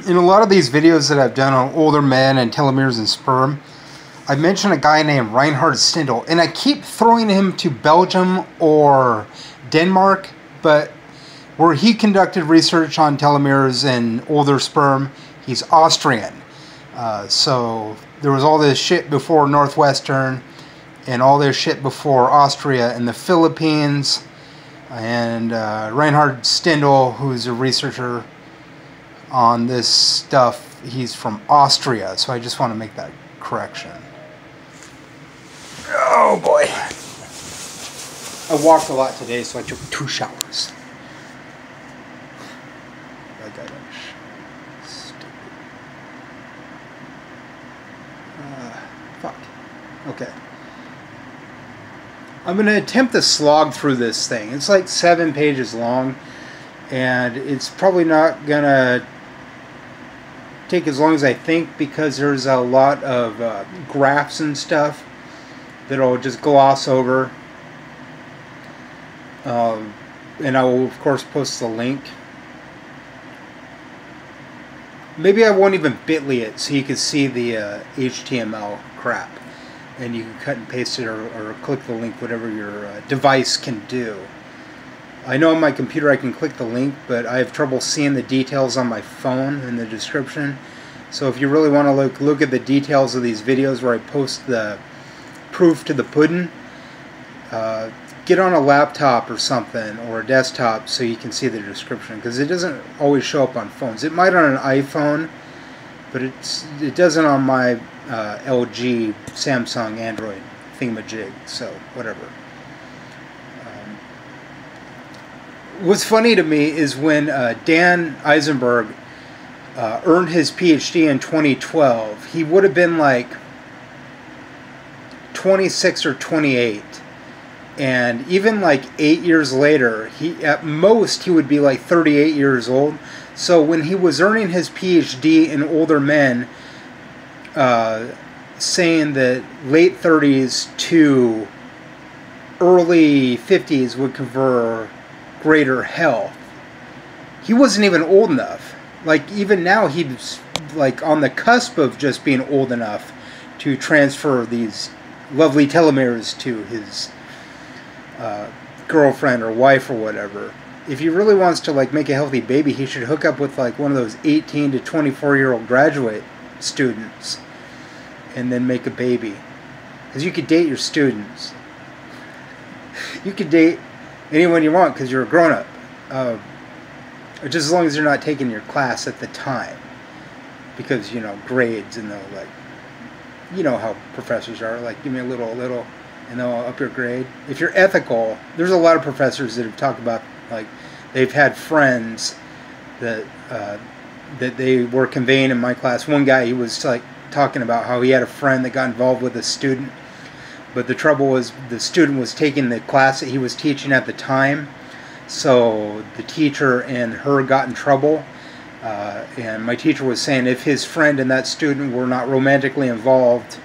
in a lot of these videos that I've done on older men and telomeres and sperm, I mentioned a guy named Reinhard Stindl, and I keep throwing him to Belgium or Denmark, but where he conducted research on telomeres and older sperm, he's Austrian. So there was all this shit before Northwestern and all this shit before Austria and the Philippines. And Reinhard Stindl, who's a researcher on this stuff, he's from Austria. So I just want to make that correction. Oh boy. I walked a lot today, so I took 2 showers. Like I don't. Stupid. Fuck. Okay. I'm going to attempt to slog through this thing. It's like 7 pages long, and it's probably not going to take as long as I think because there's a lot of graphs and stuff that I'll just gloss over. And I will, of course, post the link. Maybe I won't even bit.ly it so you can see the HTML crap. And you can cut and paste it or click the link, whatever your device can do. I know on my computer I can click the link, but I have trouble seeing the details on my phone in the description. So if you really want to look at the details of these videos where I post the proof to the pudding, get on a laptop or something, or a desktop so you can see the description, because it doesn't always show up on phones. It might on an iPhone, but it doesn't on my LG, Samsung, Android thingamajig, so whatever. What's funny to me is when Dan Eisenberg earned his PhD in 2012, he would have been like 26 or 28. And even like 8 years later, at most he would be like 38 years old. So when he was earning his PhD in older men, saying that late 30s to early 50s would confer greater health, he wasn't even old enough. Like even now he's like on the cusp of just being old enough to transfer these lovely telomeres to his girlfriend or wife or whatever. If he really wants to like make a healthy baby, he should hook up with like one of those 18 to 24-year-old graduate students and then make a baby. Because you could date your students. You could date anyone you want because you're a grown-up. Just as long as you're not taking your class at the time. Because, you know, grades and they'll like, you know how professors are, like give me a little, and they'll up your grade. If you're ethical, there's a lot of professors that have talked about, like, they've had friends that that they were conveying in my class. One guy, he was like talking about how he had a friend that got involved with a student, but the trouble was the student was taking the class that he was teaching at the time, so the teacher and her got in trouble. And my teacher was saying if his friend and that student were not romantically involved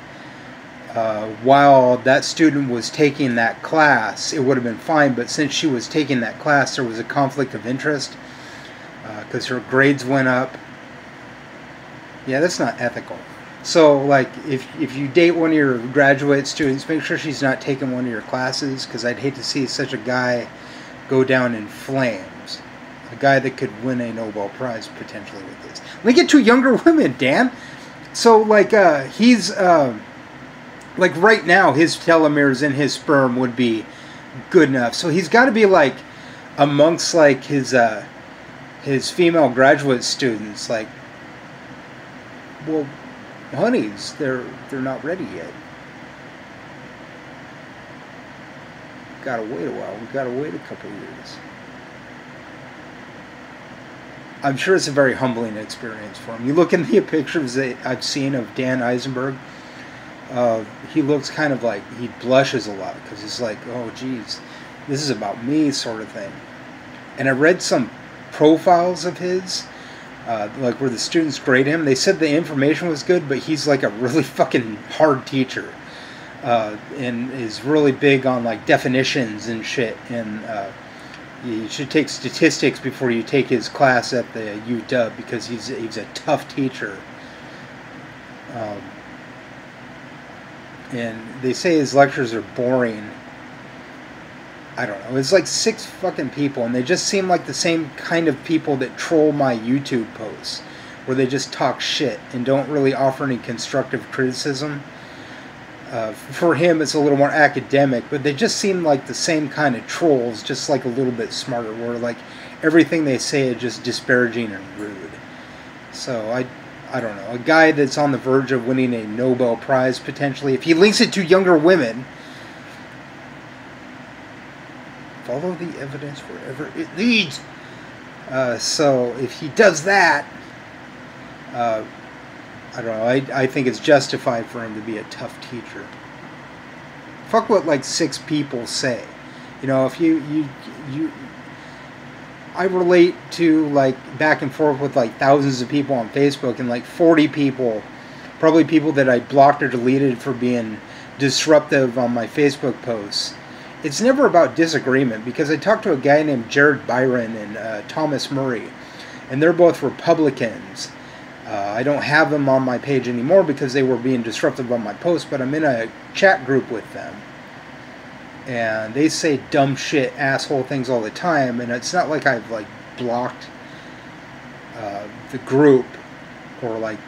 while that student was taking that class, it would have been fine. But since she was taking that class, there was a conflict of interest because her grades went up. Yeah, that's not ethical. So, like, if you date one of your graduate students, make sure she's not taking one of your classes, because I'd hate to see such a guy go down in flames. A guy that could win a Nobel Prize potentially with this. Let me get 2 younger women, Dan. So, like, he's, like, right now, his telomeres in his sperm would be good enough. So he's got to be, like, amongst, like, his female graduate students. Like, well, honeys, they're not ready yet. Gotta wait a while. We gotta wait a couple years. I'm sure it's a very humbling experience for him. You look in the pictures that I've seen of Dan Eisenberg, he looks kind of like he blushes a lot because it's like, oh geez, this is about me sort of thing. And I read some profiles of his, like where the students grade him. They said the information was good, but he's like a really fucking hard teacher, and is really big on like definitions and shit, and You should take statistics before you take his class at the UW, because he's a tough teacher. And they say his lectures are boring. I don't know. It's like 6 fucking people, and they just seem like the same kind of people that troll my YouTube posts, where they just talk shit and don't really offer any constructive criticism. For him, it's a little more academic, but they just seem like the same kind of trolls, just like a little bit smarter, where like everything they say is just disparaging and rude. So I don't know. A guy that's on the verge of winning a Nobel Prize, potentially, if he links it to younger women, follow the evidence wherever it leads. So if he does that, I don't know. I think it's justified for him to be a tough teacher. Fuck what like 6 people say. You know, if you I relate to like back and forth with like thousands of people on Facebook, and like 40 people, probably people that I blocked or deleted for being disruptive on my Facebook posts. It's never about disagreement, because I talked to a guy named Jared Byron and Thomas Murray, and they're both Republicans. I don't have them on my page anymore because they were being disruptive on my posts, but I'm in a chat group with them. And they say dumb shit, asshole things all the time, and it's not like I've like blocked the group or like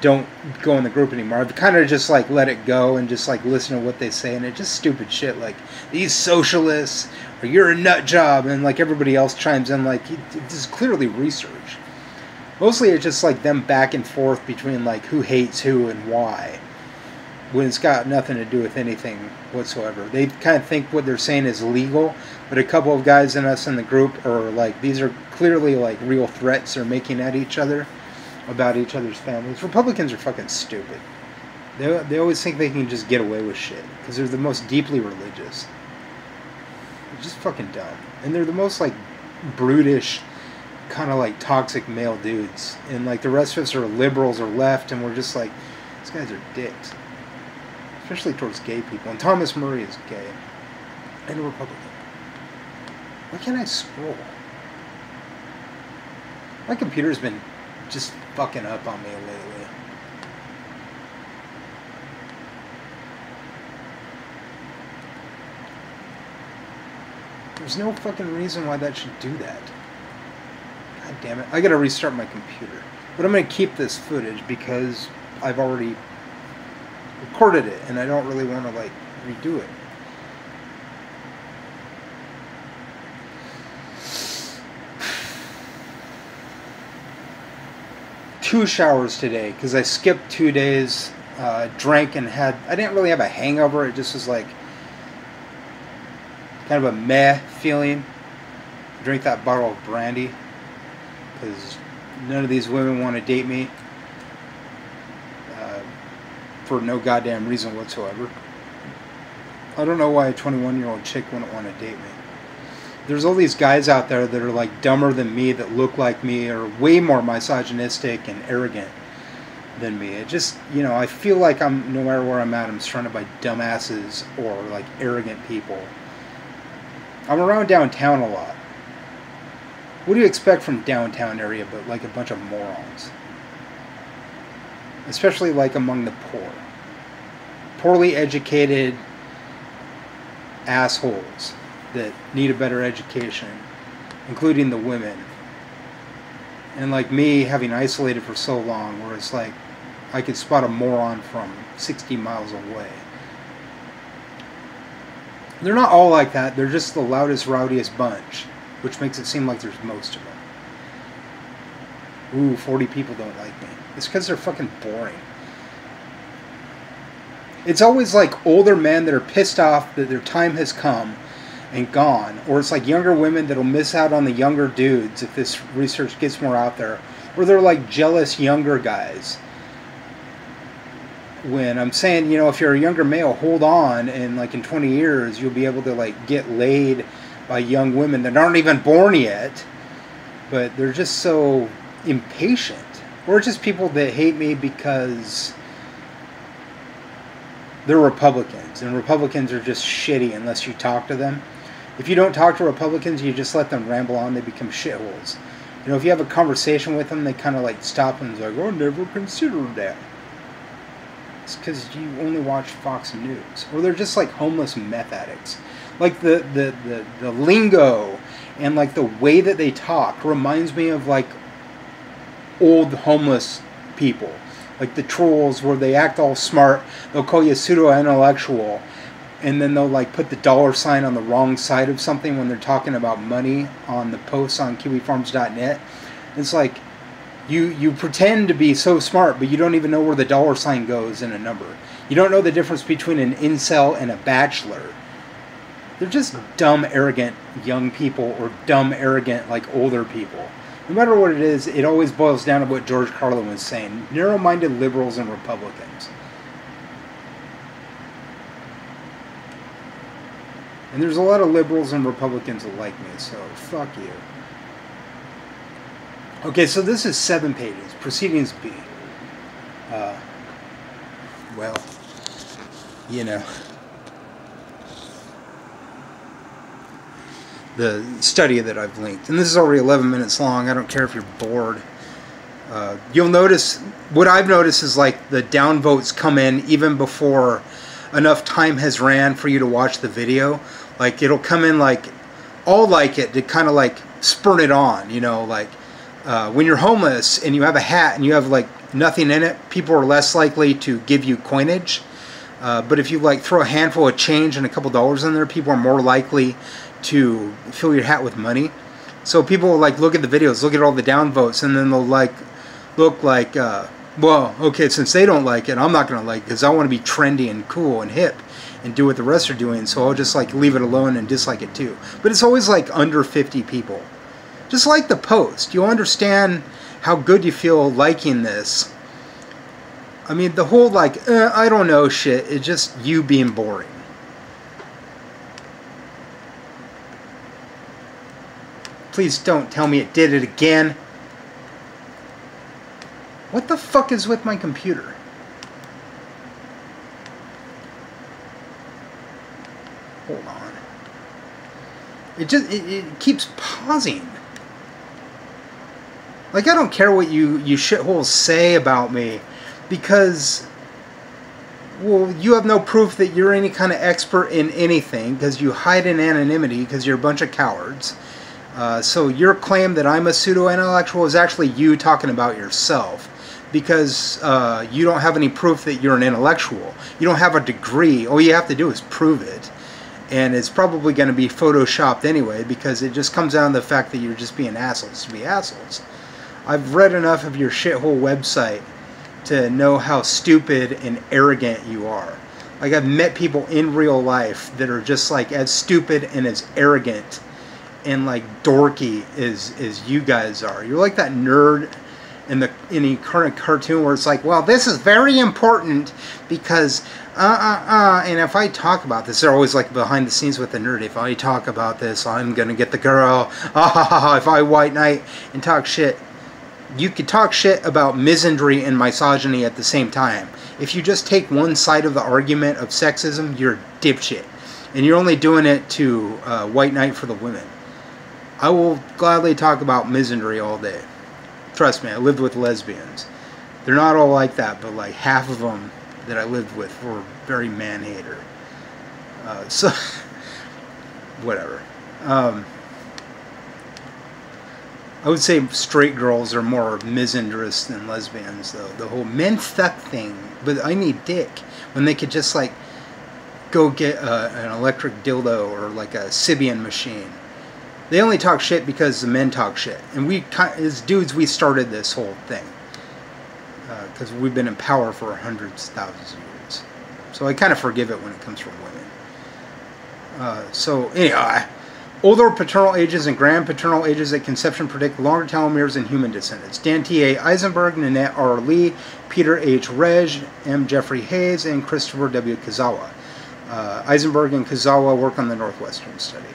don't go in the group anymore. I've kind of just like let it go and just like listen to what they say, and it's just stupid shit like these socialists, or you're a nut job, and like everybody else chimes in like this is clearly research. Mostly it's just like them back and forth between like who hates who and why, when it's got nothing to do with anything whatsoever. They kind of think what they're saying is legal, but a couple of guys in us in the group are like, these are clearly like real threats they're making at each other about each other's families. Republicans are fucking stupid. They always think they can just get away with shit because they're the most deeply religious. They're just fucking dumb. And they're the most like brutish, kind of like toxic male dudes, and like the rest of us are liberals or left, and we're just like, these guys are dicks, especially towards gay people. And Thomas Murray is gay and a Republican. Why can't I scroll? My computer's been just fucking up on me lately. There's no fucking reason why that should do that. God damn it. I gotta restart my computer. But I'm gonna keep this footage because I've already recorded it and I don't really want to like redo it. Two showers today because I skipped 2 days, drank and I didn't really have a hangover. It just was like kind of a meh feeling. Drink that bottle of brandy because none of these women want to date me for no goddamn reason whatsoever. I don't know why a 21-year-old chick wouldn't want to date me. There's all these guys out there that are like dumber than me, that look like me, or way more misogynistic and arrogant than me. It just, you know, I feel like no matter where I'm at, I'm surrounded by dumbasses or like arrogant people. I'm around downtown a lot. What do you expect from downtown area but like a bunch of morons? Especially like among the poor. Poorly educated assholes that need a better education, including the women. And like me, having isolated for so long, where it's like I could spot a moron from 60 miles away. They're not all like that. They're just the loudest, rowdiest bunch, which makes it seem like there's most of them. Ooh, 40 people don't like me. It's because they're fucking boring. It's always like older men that are pissed off that their time has come and gone, or it's like younger women that'll miss out on the younger dudes if this research gets more out there, or they're like jealous younger guys. When I'm saying, you know, if you're a younger male, hold on, and like in 20 years you'll be able to like get laid by young women that aren't even born yet, but they're just so impatient. Or just people that hate me because they're Republicans, and Republicans are just shitty unless you talk to them. If you don't talk to Republicans, you just let them ramble on, they become shitholes. You know, if you have a conversation with them, they kind of like stop and like, oh, never considered that. It's because you only watch Fox News. Or they're just like homeless meth addicts. Like the lingo and like the way that they talk reminds me of like old homeless people. Like the trolls where they act all smart, they'll call you pseudo-intellectual, and then they'll like put the $ on the wrong side of something when they're talking about money on the posts on kiwifarms.net. It's like you pretend to be so smart, but you don't even know where the $ goes in a number. You don't know the difference between an incel and a bachelor. They're just dumb, arrogant young people or dumb, arrogant, like older people. No matter what it is, it always boils down to what George Carlin was saying. Narrow-minded liberals and Republicans. And there's a lot of liberals and Republicans that like me, so fuck you. Okay, so this is 7 pages. Proceedings B. Well, you know. The study that I've linked. And this is already 11 minutes long. I don't care if you're bored. You'll notice, what I've noticed is like the downvotes come in even before enough time has ran for you to watch the video. Like it'll come in like, all like it to kind of like spurt it on, you know, like when you're homeless and you have a hat and you have like nothing in it, people are less likely to give you coinage. But if you like throw a handful of change and a couple dollars in there, people are more likely to fill your hat with money. So people will like look at the videos, look at all the downvotes, and then they'll like look like, well, okay, since they don't like it, I'm not gonna like it because I want to be trendy and cool and hip and do what the rest are doing. So I'll just like leave it alone and dislike it too. But it's always like under 50 people. Just like the post, you'll understand how good you feel liking this. I mean, the whole like I don't know shit is just you being boring. Please don't tell me it did it again. What the fuck is with my computer? Hold on. It keeps pausing. Like, I don't care what you shitholes say about me, because, well, you have no proof that you're any kind of expert in anything, because you hide in anonymity because you're a bunch of cowards. So your claim that I'm a pseudo-intellectual is actually you talking about yourself, because you don't have any proof that you're an intellectual. You don't have a degree. All you have to do is prove it. And it's probably going to be photoshopped anyway, because it just comes down to the fact that you're just being assholes to be assholes. I've read enough of your shithole website to know how stupid and arrogant you are. Like, I've met people in real life that are just like as stupid and as arrogant and like dorky as you guys are. You're like that nerd in any current cartoon where it's like, well, this is very important because and if I talk about this, they're always like behind the scenes with the nerd. If I talk about this, I'm gonna get the girl. If I white knight and talk shit. You could talk shit about misandry and misogyny at the same time. If you just take one side of the argument of sexism, you're a dipshit. And you're only doing it to white knight for the women. I will gladly talk about misandry all day. Trust me, I lived with lesbians. They're not all like that, but like half of them that I lived with were very man-hater. So, whatever. I would say straight girls are more misandrous than lesbians, though. The whole men fuck thing. But I need dick. When they could just, like, go get an electric dildo or, like, a Sibian machine. They only talk shit because the men talk shit. And we, as dudes, we started this whole thing. Because we've been in power for hundreds, thousands of years. So I kind of forgive it when it comes from women. So, anyway... Older paternal ages and grandpaternal ages at conception predict longer telomeres in human descendants. Dan T.A. Eisenberg, Nanette R. Lee, Peter H. Reg, M. Jeffrey Hayes, and Christopher W. Kazawa. Eisenberg and Kazawa work on the Northwestern study.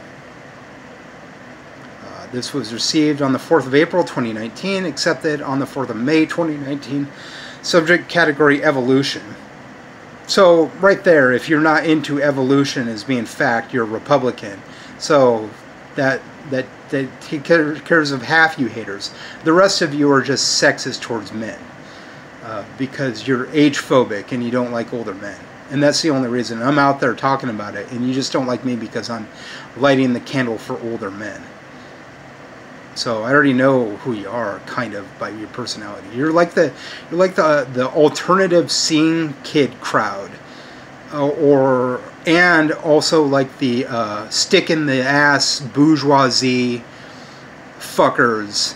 This was received on the 4th of April 2019, accepted on the 4th of May 2019. Subject category evolution. So right there, if you're not into evolution as being fact, you're a Republican. So that take cares of half you haters. The rest of you are just sexist towards men because you're age phobic and you don't like older men. And that's the only reason I'm out there talking about it. And you just don't like me because I'm lighting the candle for older men. So I already know who you are, kind of, by your personality. You're like the alternative scene kid crowd, and also like the stick in the ass bourgeoisie fuckers,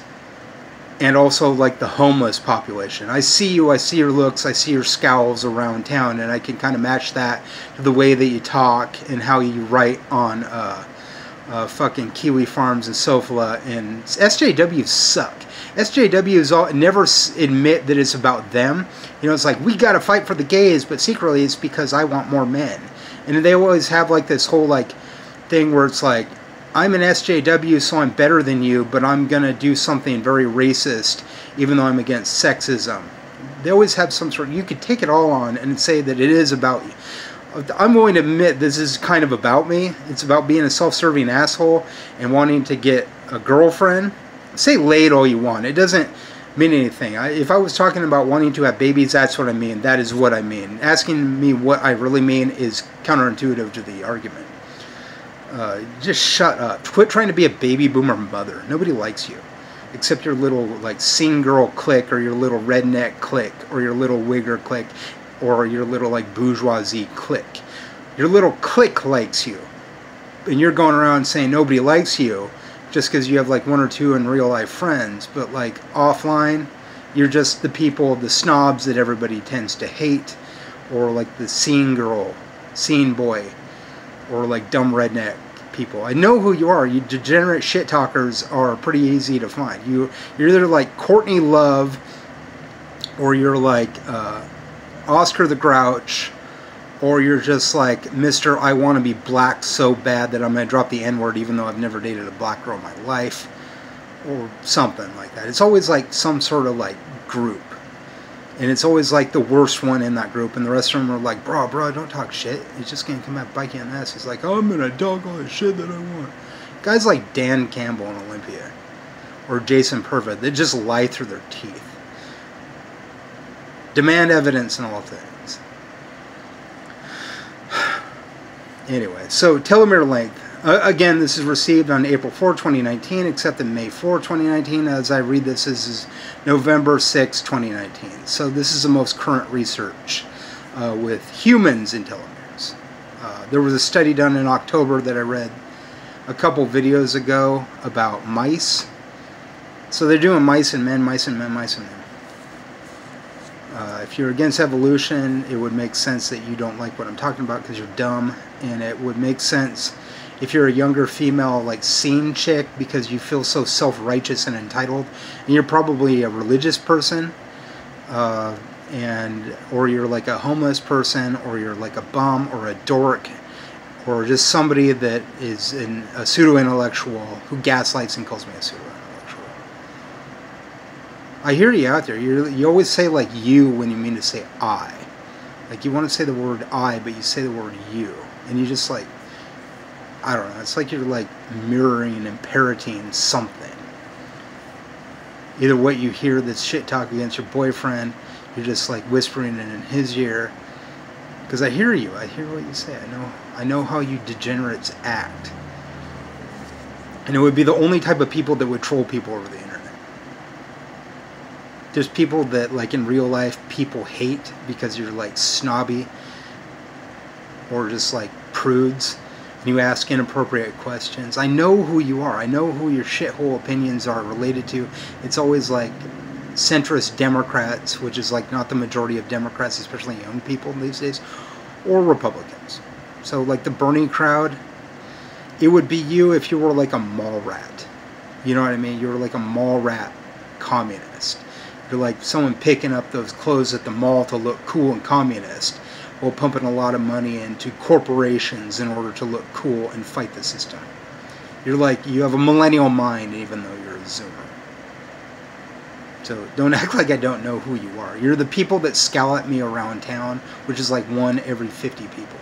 and also like the homeless population. I see you, I see your looks, I see your scowls around town, and I can kind of match that to the way that you talk and how you write on fucking Kiwi Farms and Sofala. And SJWs suck. SJWs never admit that it's about them. You know, it's like, we gotta fight for the gays, but secretly it's because I want more men. And they always have like this whole like thing where it's like, I'm an SJW, so I'm better than you, but I'm gonna do something very racist, even though I'm against sexism. They always have some sort of, you could take it all on and say that it is about you. I'm willing to admit this is kind of about me. It's about being a self-serving asshole and wanting to get a girlfriend. Say laid all you want. It doesn't mean anything. If I was talking about wanting to have babies, that's what I mean. That is what I mean. Asking me what I really mean is counterintuitive to the argument. Just shut up. Quit trying to be a baby boomer mother. Nobody likes you. Except your little like scene girl clique, or your little redneck clique, or your little wigger clique, or your little like bourgeoisie clique. Your little clique likes you. And you're going around saying nobody likes you just because you have like one or two in real life friends. But like offline, you're just the people, the snobs that everybody tends to hate. Or like the scene girl, scene boy, or like dumb redneck people. I know who you are. You degenerate shit talkers are pretty easy to find. You're either like Courtney Love, or you're like Oscar the Grouch, or you're just like Mr. I want to be black so bad that I'm going to drop the N-word even though I've never dated a black girl in my life, or something like that. It's always like some sort of like group, and it's always like the worst one in that group, and the rest of them are like, bro, don't talk shit. He's just going to come out bite you in the ass. He's like, oh, I'm going to talk all the shit that I want. Guys like Dan Campbell in Olympia, or Jason Purva, they just lie through their teeth. Demand evidence in all things. Anyway, so telomere length. Again, this is received on April 4, 2019, accepted May 4, 2019. As I read this is November 6, 2019. So this is the most current research with humans in telomeres. There was a study done in October that I read a couple videos ago about mice. So they're doing mice and men, mice and men, mice and men. If you're against evolution, it would make sense that you don't like what I'm talking about because you're dumb. And it would make sense if you're a younger female, like scene chick, because you feel so self-righteous and entitled. And you're probably a religious person. Or you're like a homeless person, or you're like a bum, or a dork, or just somebody that is a pseudo-intellectual who gaslights and calls me a pseudo-intellectual. I hear you out there. You always say like you when you mean to say I. Like you want to say the word I, but you say the word you. And you just like, I don't know. It's like you're like mirroring and parroting something. Either what you hear that's shit talk against your boyfriend, you're just like whispering it in his ear. Because I hear you. I hear what you say. I know how you degenerates act. And it would be the only type of people that would troll people over the internet. There's people that, like in real life, people hate because you're like snobby or just like prudes, and you ask inappropriate questions. I know who you are. I know who your shithole opinions are related to. It's always like centrist Democrats, which is like not the majority of Democrats, especially young people these days, or Republicans. So like the Bernie crowd, it would be you if you were like a mall rat. You know what I mean? You were like a mall rat communist. You're like someone picking up those clothes at the mall to look cool and communist, while pumping a lot of money into corporations in order to look cool and fight the system. You're like, you have a millennial mind even though you're a Zoomer. So don't act like I don't know who you are. You're the people that scowl at me around town, which is like 1 every 50 people.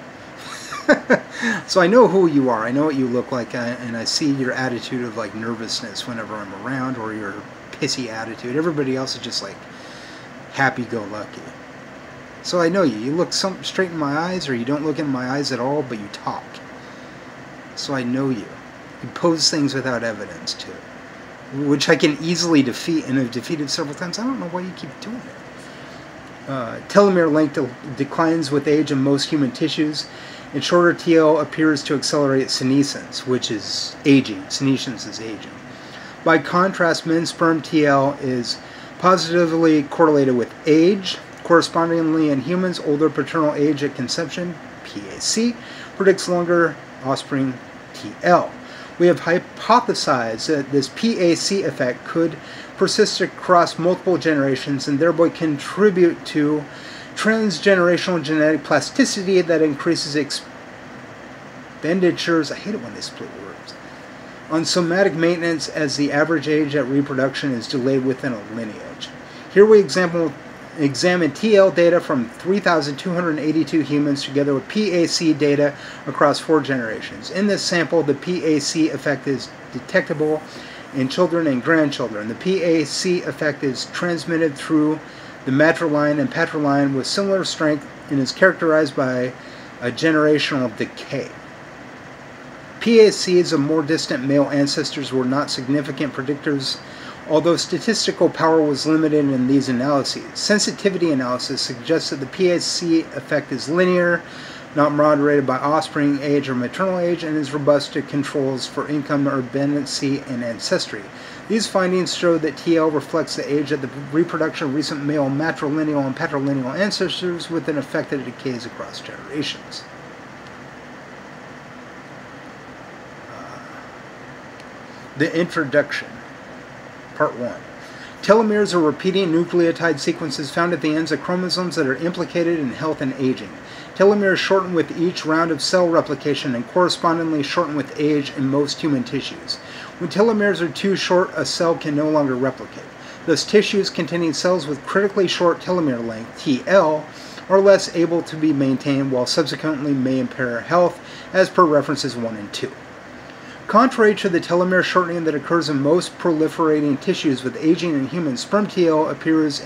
So I know who you are. I know what you look like, and I see your attitude of like nervousness whenever I'm around, or your pissy attitude. Everybody else is just like happy-go-lucky. So I know you. You look straight in my eyes, or you don't look in my eyes at all, but you talk. So I know you. You pose things without evidence too, which I can easily defeat, and have defeated several times. I don't know why you keep doing it. Telomere length declines with age in most human tissues, and shorter TL appears to accelerate senescence, which is aging. Senescence is aging. By contrast, men's sperm TL is positively correlated with age. Correspondingly, in humans, older paternal age at conception, PAC, predicts longer offspring TL. We have hypothesized that this PAC effect could persist across multiple generations and thereby contribute to transgenerational genetic plasticity that increases expenditures, I hate it when they split words, on somatic maintenance as the average age at reproduction is delayed within a lineage. Here we examine TL data from 3,282 humans together with PAC data across 4 generations. In this sample, the PAC effect is detectable in children and grandchildren. The PAC effect is transmitted through the matriline and patriline with similar strength and is characterized by a generational decay. PACs of more distant male ancestors were not significant predictors, although statistical power was limited in these analyses. Sensitivity analysis suggests that the PAC effect is linear, not moderated by offspring age or maternal age, and is robust to controls for income, urbanity, and ancestry. These findings show that TL reflects the age of the reproduction of recent male matrilineal and patrilineal ancestors with an effect that decays across generations. The introduction. Part 1. Telomeres are repeating nucleotide sequences found at the ends of chromosomes that are implicated in health and aging. Telomeres shorten with each round of cell replication and correspondingly shorten with age in most human tissues. When telomeres are too short, a cell can no longer replicate. Thus, tissues containing cells with critically short telomere length, TL, are less able to be maintained, while subsequently may impair health, as per references 1 and 2. Contrary to the telomere shortening that occurs in most proliferating tissues with aging in humans, sperm TL appears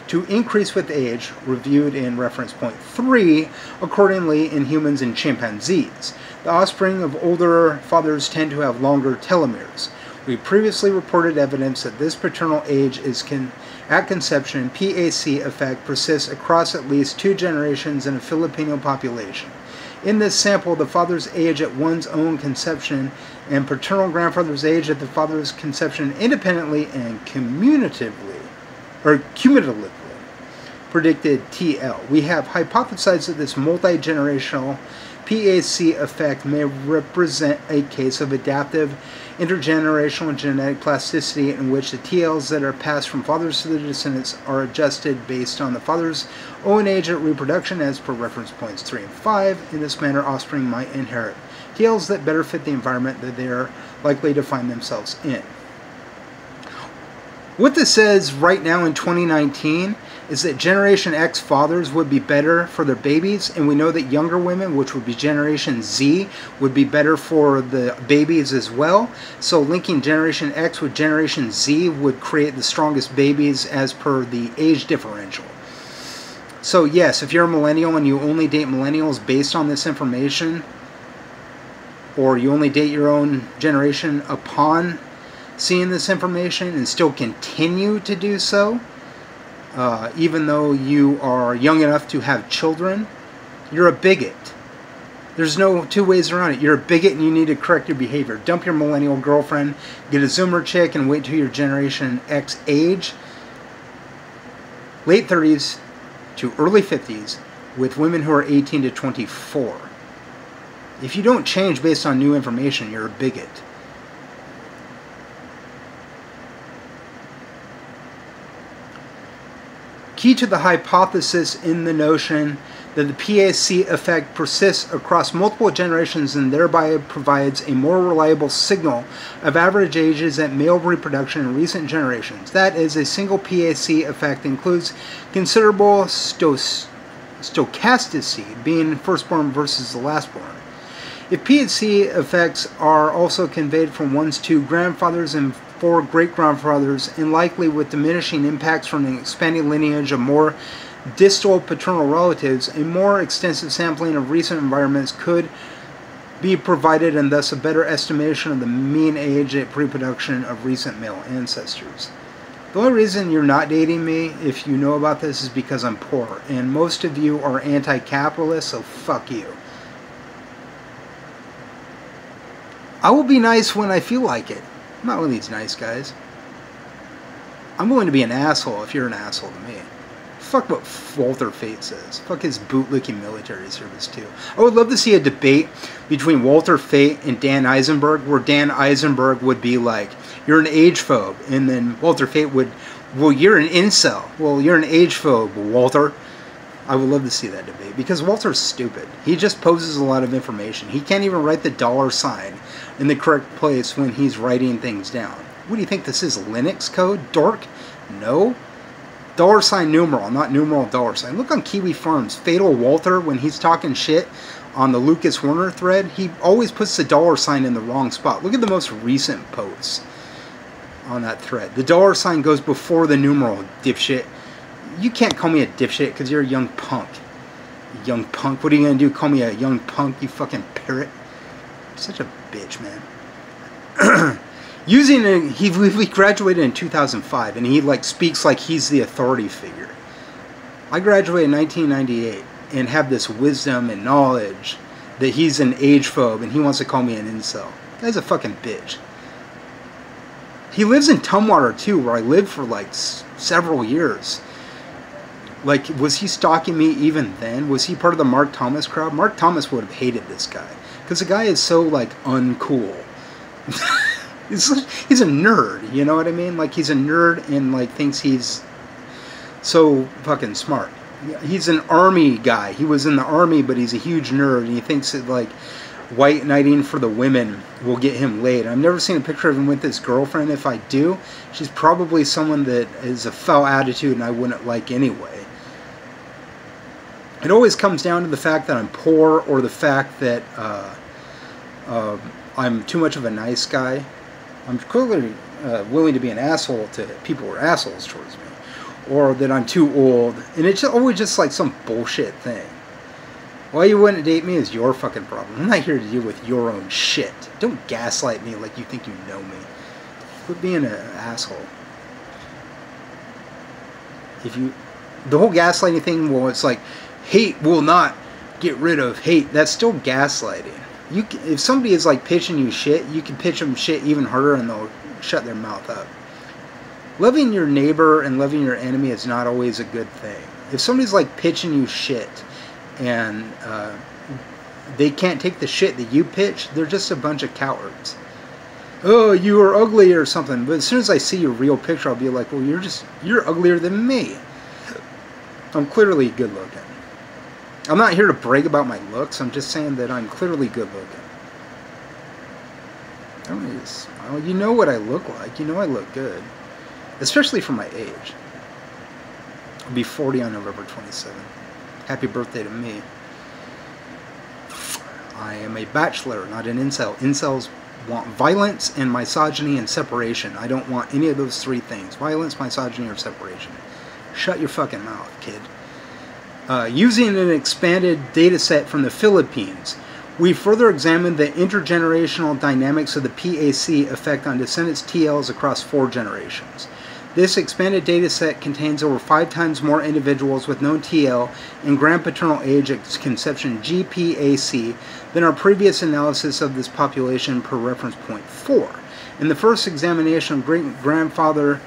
to increase with age, reviewed in reference point 3, accordingly in humans and chimpanzees. The offspring of older fathers tend to have longer telomeres. We previously reported evidence that this paternal age is at conception. PAC effect persists across at least 2 generations in a Filipino population. In this sample, the father's age at one's own conception and paternal grandfather's age at the father's conception independently and cumulatively predicted TL. We have hypothesized that this multi-generational PAC effect may represent a case of adaptive intergenerational genetic plasticity in which the TLs that are passed from fathers to the descendants are adjusted based on the father's own age at reproduction, as per reference points 3 and 5. In this manner, offspring might inherit TLs that better fit the environment that they are likely to find themselves in. What this says right now in 2019 is that Generation X fathers would be better for their babies, and we know that younger women, which would be Generation Z, would be better for the babies as well. So linking Generation X with Generation Z would create the strongest babies as per the age differential. So yes, if you're a millennial and you only date millennials based on this information, or you only date your own generation upon seeing this information and still continue to do so, even though you are young enough to have children, you're a bigot. There's no 2 ways around it. You're a bigot and you need to correct your behavior. Dump your millennial girlfriend, get a Zoomer chick, and wait till your Generation X age. Late 30s to early 50s with women who are 18 to 24. If you don't change based on new information, you're a bigot. Key to the hypothesis in the notion that the PAC effect persists across multiple generations and thereby provides a more reliable signal of average ages at male reproduction in recent generations. That is, a single PAC effect includes considerable stochasticity, being firstborn versus the lastborn. If P&C effects are also conveyed from one's two grandfathers and four great-grandfathers, and likely with diminishing impacts from an expanding lineage of more distal paternal relatives, a more extensive sampling of recent environments could be provided, and thus a better estimation of the mean age at reproduction of recent male ancestors. The only reason you're not dating me, if you know about this, is because I'm poor, and most of you are anti-capitalist, so fuck you. I will be nice when I feel like it. I'm not one of these nice guys. I'm willing to be an asshole if you're an asshole to me. Fuck what Walter Fate says. Fuck his bootlicking military service too. I would love to see a debate between Walter Fate and Dan Eisenberg, where Dan Eisenberg would be like, you're an age phobe, and then Walter Fate would, well, you're an incel. Well, you're an age phobe, Walter. I would love to see that debate, because Walter's stupid. He just poses a lot of information. He can't even write the $sign in the correct place when he's writing things down. What do you think this is, Linux code? Dork? No. $sign numeral, not numeral $sign. Look on Kiwi Farms. Fatal Walter, when he's talking shit on the Lucas Werner thread, he always puts the $sign in the wrong spot. Look at the most recent posts on that thread. The $sign goes before the numeral, dipshit. You can't call me a dipshit because you're a young punk. Young punk. What are you going to do? Call me a young punk, you fucking parrot? Such a bitch, man. We graduated in 2005, and he like speaks like he's the authority figure. I graduated in 1998 and have this wisdom and knowledge that he's an age phobe and he wants to call me an incel. That guy's a fucking bitch. He lives in Tumwater too, where I lived for like several years. Like, was he stalking me even then? Was he part of the Mark Thomas crowd? Mark Thomas would have hated this guy, because the guy is so like uncool. He's a nerd, you know what I mean? Like, he's a nerd and like thinks he's so fucking smart. He's an army guy. He was in the army, but he's a huge nerd, and he thinks that like white knighting for the women will get him laid. I've never seen a picture of him with his girlfriend. If I do, she's probably someone that is a foul attitude and I wouldn't like anyway. It always comes down to the fact that I'm poor, or the fact that I'm too much of a nice guy. I'm clearly willing to be an asshole to people who are assholes towards me, or that I'm too old, and it's always just like some bullshit thing. Why you wouldn't date me is your fucking problem. I'm not here to deal with your own shit. Don't gaslight me like you think you know me. Quit being an asshole. The whole gaslighting thing, well, it's like, hate will not get rid of hate. That's still gaslighting. If somebody is like pitching you shit, you can pitch them shit even harder and they'll shut their mouth up. Loving your neighbor and loving your enemy is not always a good thing. If somebody's like pitching you shit and they can't take the shit that you pitch, they're just a bunch of cowards. Oh, you are ugly or something. But as soon as I see your real picture, I'll be like, well, you're uglier than me. I'm clearly good looking. I'm not here to brag about my looks. I'm just saying that I'm clearly good looking. I don't need to smile. You know what I look like. You know I look good. Especially for my age. I'll be 40 on November 27th. Happy birthday to me. I am a bachelor, not an incel. Incels want violence and misogyny and separation. I don't want any of those three things. Violence, misogyny, or separation. Shut your fucking mouth, kid. Using an expanded data set from the Philippines, we further examined the intergenerational dynamics of the PAC effect on descendants TLs across 4 generations. This expanded data set contains over 5 times more individuals with known TL and grandpaternal age at conception GPAC than our previous analysis of this population per reference point 4. In the first examination of great-grandfather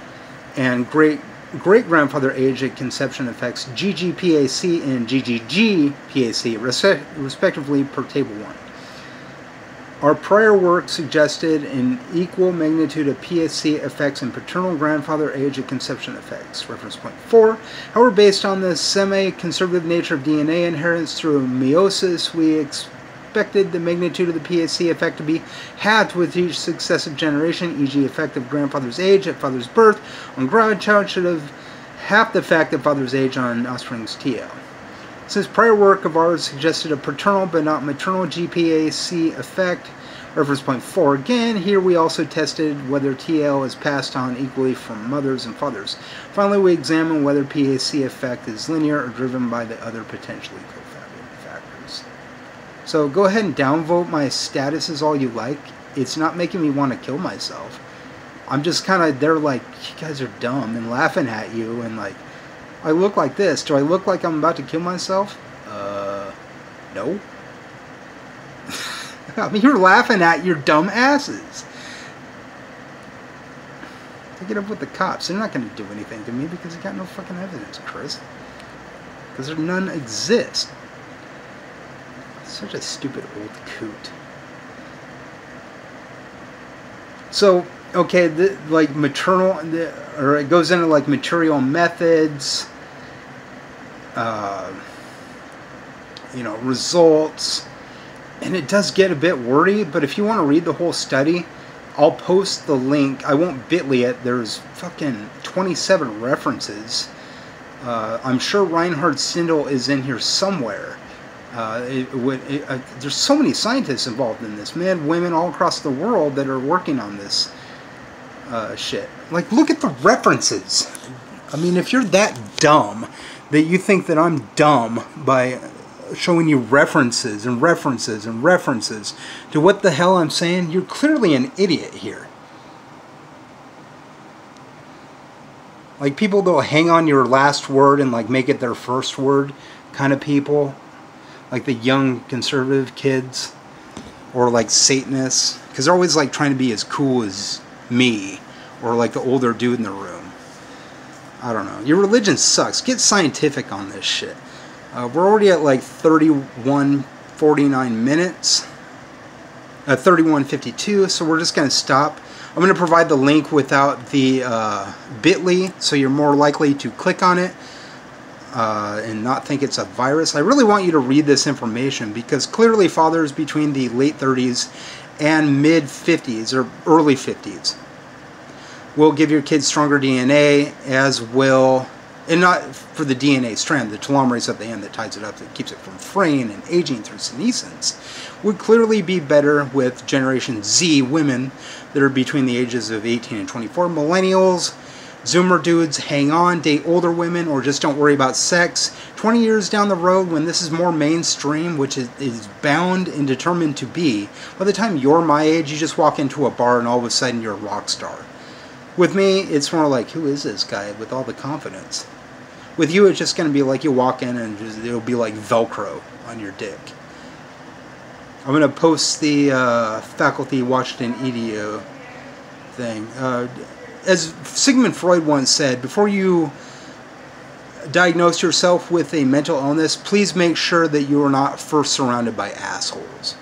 and great-grandfather age at conception affects GGPAC and GGGPAC, respectively, per Table 1. Our prior work suggested an equal magnitude of PAC effects and paternal grandfather age at conception effects, reference point 4. However, based on the semi-conservative nature of DNA inheritance through meiosis, we expected the magnitude of the PAC effect to be halved with each successive generation, e.g. effect of grandfather's age at father's birth on grandchild should have half the effect of father's age on offspring's TL. Since prior work of ours suggested a paternal but not maternal GPAC effect, reference point 4 again, here we also tested whether TL is passed on equally from mothers and fathers. Finally, we examined whether PAC effect is linear or driven by the other potentially co-fabricating factors. So go ahead and downvote my statuses all you like. It's not making me want to kill myself. I'm just kind of there like, you guys are dumb, and laughing at you, and like, I look like this. Do I look like I'm about to kill myself? No. I mean, you're laughing at your dumb asses. Take it up with the cops. They're not going to do anything to me because they got no fucking evidence, Chris. Because there none exist. Such a stupid old coot. So, okay, like maternal, or it goes into like material methods, you know, results, and it does get a bit wordy, but if you want to read the whole study, I'll post the link. I won't bit.ly it. There's fucking 27 references. I'm sure Reinhard Sindel is in here somewhere. There's so many scientists involved in this, men, women, all across the world that are working on this shit. Like, look at the references. I mean, if you're that dumb that you think that I'm dumb by showing you references and references and references to what the hell I'm saying, you're clearly an idiot here. Like, people that'll hang on your last word and like make it their first word kind of people. Like the young conservative kids, or like Satanists, because they're always like trying to be as cool as me, or like the older dude in the room. I don't know. Your religion sucks. Get scientific on this shit. We're already at like 31:49 minutes. 31:52, so we're just going to stop. I'm going to provide the link without the bit.ly, so you're more likely to click on it and not think it's a virus. I really want you to read this information, because clearly fathers between the late 30s and mid 50s or early 50s will give your kids stronger DNA, as will, and not for the DNA strand, the telomeres at the end that ties it up, that keeps it from fraying and aging through senescence, would clearly be better with Generation Z women that are between the ages of 18 and 24. Millennials, Zoomer dudes, hang on, date older women, or just don't worry about sex. 20 years down the road, when this is more mainstream, which is bound and determined to be, by the time you're my age, you just walk into a bar and all of a sudden you're a rock star. With me, it's more like, who is this guy with all the confidence? With you, it's just going to be like you walk in and it'll be like Velcro on your dick. I'm going to post the Faculty Washington EDU thing. As Sigmund Freud once said, before you diagnose yourself with a mental illness, please make sure that you are not first surrounded by assholes.